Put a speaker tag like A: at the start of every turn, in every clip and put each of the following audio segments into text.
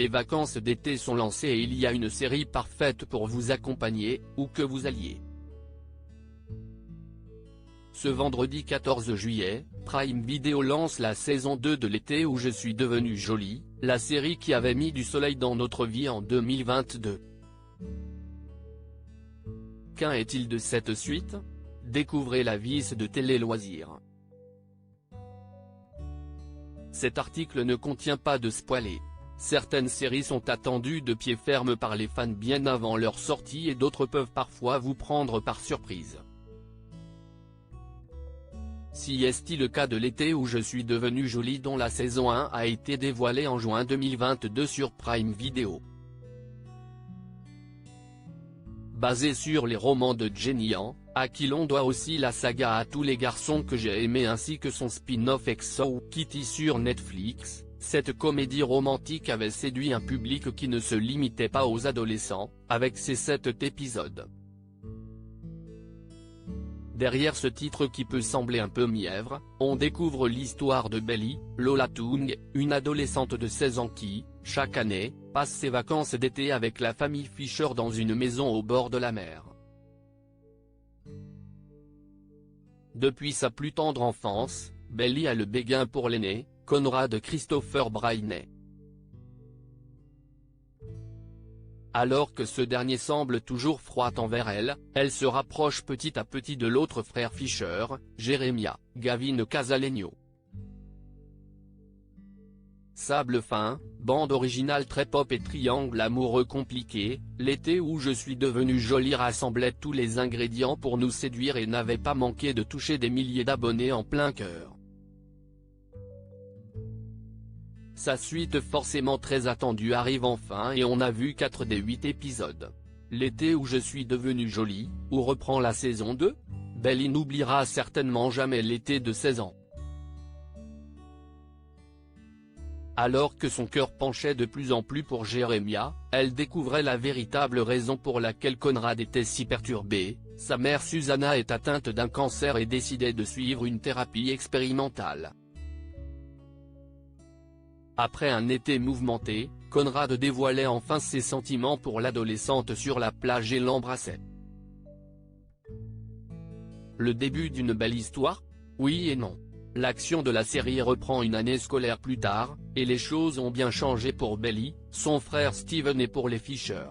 A: Les vacances d'été sont lancées et il y a une série parfaite pour vous accompagner, où que vous alliez. Ce vendredi 14 juillet, Prime Video lance la saison 2 de L'été où je suis devenu jolie, la série qui avait mis du soleil dans notre vie en 2022. Qu'en est-il de cette suite? Découvrez la vis de Télé Loisirs. Cet article ne contient pas de spoilers. Certaines séries sont attendues de pied ferme par les fans bien avant leur sortie et d'autres peuvent parfois vous prendre par surprise. Si est-il le cas de L'été où je suis devenu jolie dont la saison 1 a été dévoilée en juin 2022 sur Prime Video. Basé sur les romans de Jenny Han, à qui l'on doit aussi la saga À tous les garçons que j'ai aimé ainsi que son spin-off XO Kitty sur Netflix, cette comédie romantique avait séduit un public qui ne se limitait pas aux adolescents, avec ses 7 épisodes. Derrière ce titre qui peut sembler un peu mièvre, on découvre l'histoire de Belly, Lola Tung, une adolescente de 16 ans qui, chaque année, passe ses vacances d'été avec la famille Fisher dans une maison au bord de la mer. Depuis sa plus tendre enfance, Belly a le béguin pour l'aîné, Conrad Christopher Briney. Alors que ce dernier semble toujours froid envers elle, elle se rapproche petit à petit de l'autre frère Fisher, Jeremiah, Gavin Casalegno. Sable fin, bande originale très pop et triangle amoureux compliqué, L'été où je suis devenu jolie rassemblait tous les ingrédients pour nous séduire et n'avait pas manqué de toucher des milliers d'abonnés en plein cœur. Sa suite forcément très attendue arrive enfin et on a vu 4 des 8 épisodes. L'été où je suis devenu jolie, où reprend la saison 2 ? Belly n'oubliera certainement jamais l'été de 16 ans. Alors que son cœur penchait de plus en plus pour Jeremiah, elle découvrait la véritable raison pour laquelle Conrad était si perturbé. Sa mère Susanna est atteinte d'un cancer et décidait de suivre une thérapie expérimentale. Après un été mouvementé, Conrad dévoilait enfin ses sentiments pour l'adolescente sur la plage et l'embrassait. Le début d'une belle histoire? Oui et non. L'action de la série reprend une année scolaire plus tard, et les choses ont bien changé pour Belly, son frère Steven et pour les Fisher.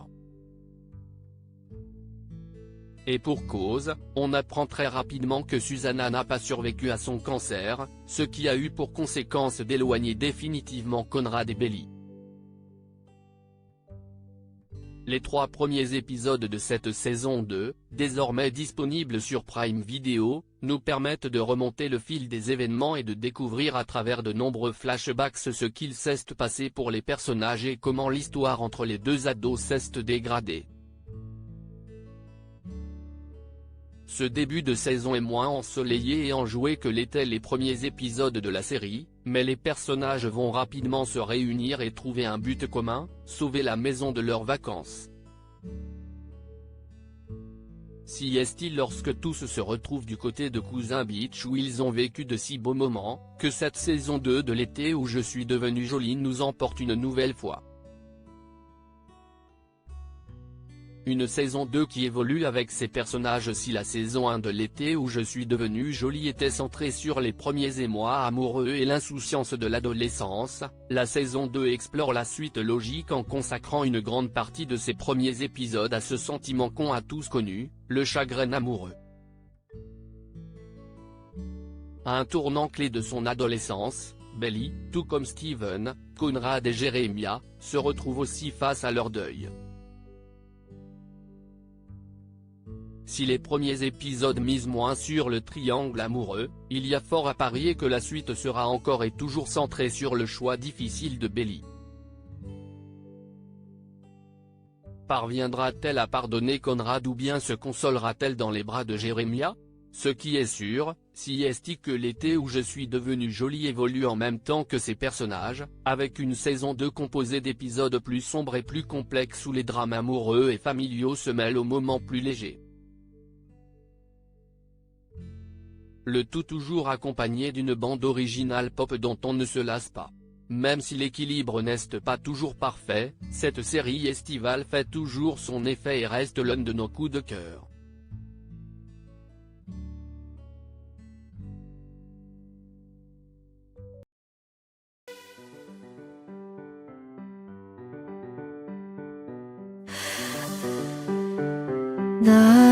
A: Et pour cause, on apprend très rapidement que Susanna n'a pas survécu à son cancer, ce qui a eu pour conséquence d'éloigner définitivement Conrad et Belly. Les 3 premiers épisodes de cette saison 2, désormais disponibles sur Prime Video, nous permettent de remonter le fil des événements et de découvrir à travers de nombreux flashbacks ce qu'il s'est passé pour les personnages et comment l'histoire entre les deux ados s'est dégradée. Ce début de saison est moins ensoleillé et enjoué que l'étaient les premiers épisodes de la série, mais les personnages vont rapidement se réunir et trouver un but commun, sauver la maison de leurs vacances. Si est-il lorsque tous se retrouvent du côté de Cousin Beach où ils ont vécu de si beaux moments, que cette saison 2 de L'été où je suis devenu jolie nous emporte une nouvelle fois. Une saison 2 qui évolue avec ses personnages. Si la saison 1 de L'été où je suis devenu jolie était centrée sur les premiers émois amoureux et l'insouciance de l'adolescence, la saison 2 explore la suite logique en consacrant une grande partie de ses premiers épisodes à ce sentiment qu'on a tous connu, le chagrin amoureux. À un tournant clé de son adolescence, Belly, tout comme Steven, Conrad et Jeremiah, se retrouvent aussi face à leur deuil. Si les premiers épisodes misent moins sur le triangle amoureux, il y a fort à parier que la suite sera encore et toujours centrée sur le choix difficile de Belly. Parviendra-t-elle à pardonner Conrad ou bien se consolera-t-elle dans les bras de Jeremiah? Ce qui est sûr, si est que L'été où je suis devenu jolie évolue en même temps que ses personnages, avec une saison 2 composée d'épisodes plus sombres et plus complexes où les drames amoureux et familiaux se mêlent aux moments plus légers. Le tout toujours accompagné d'une bande originale pop dont on ne se lasse pas. Même si l'équilibre n'est pas toujours parfait, cette série estivale fait toujours son effet et reste l'un de nos coups de cœur.
B: 나